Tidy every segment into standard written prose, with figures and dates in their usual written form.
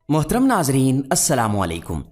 मोहतरम नाजरीन अस्सलामु अलैकुम।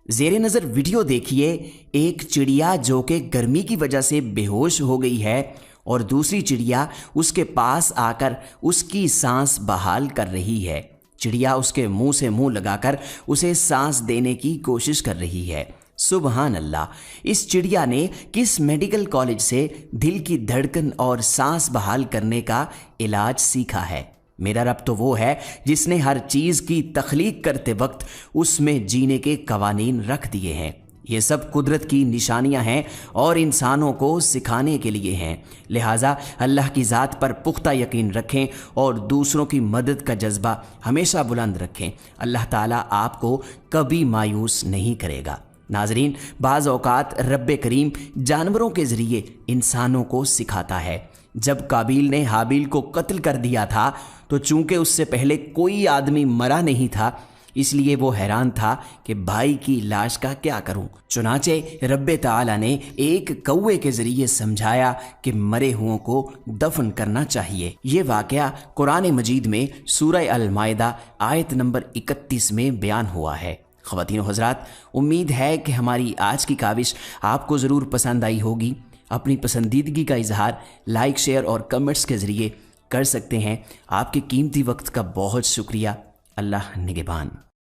ज़ेरे नज़र वीडियो देखिए। एक चिड़िया जो कि गर्मी की वजह से बेहोश हो गई है और दूसरी चिड़िया उसके पास आकर उसकी सांस बहाल कर रही है। चिड़िया उसके मुंह से मुंह लगाकर उसे सांस देने की कोशिश कर रही है। सुबहान अल्लाह, इस चिड़िया ने किस मेडिकल कॉलेज से दिल की धड़कन और सांस बहाल करने का इलाज सीखा है? मेरा रब तो वो है जिसने हर चीज़ की तख्लीक करते वक्त उसमें जीने के कवानीन रख दिए हैं। ये सब कुदरत की निशानियां हैं और इंसानों को सिखाने के लिए हैं। लिहाजा अल्लाह की ज़ात पर पुख्ता यकीन रखें और दूसरों की मदद का जज्बा हमेशा बुलंद रखें। अल्लाह ताला आपको कभी मायूस नहीं करेगा। नाजरीन, बाज़ औक़ात रब्बे करीम जानवरों के ज़रिए इंसानों को सिखाता है। जब काबिल ने हाबिल को कत्ल कर दिया था तो चूंकि उससे पहले कोई आदमी मरा नहीं था, इसलिए वो हैरान था कि भाई की लाश का क्या करूं। चुनाचे रब्बे ताला ने एक कौवे के ज़रिए समझाया कि मरे हुओं को दफन करना चाहिए। ये वाक़या कुरान मजीद में सूरह अल माइदा आयत नंबर 31 में बयान हुआ है। ख़वातीन व हज़रात, उम्मीद है कि हमारी आज की काविश आपको ज़रूर पसंद आई होगी। अपनी पसंदीदगी का इजहार लाइक, शेयर और कमेंट्स के ज़रिए कर सकते हैं। आपके कीमती वक्त का बहुत शुक्रिया। अल्लाह निगहबान।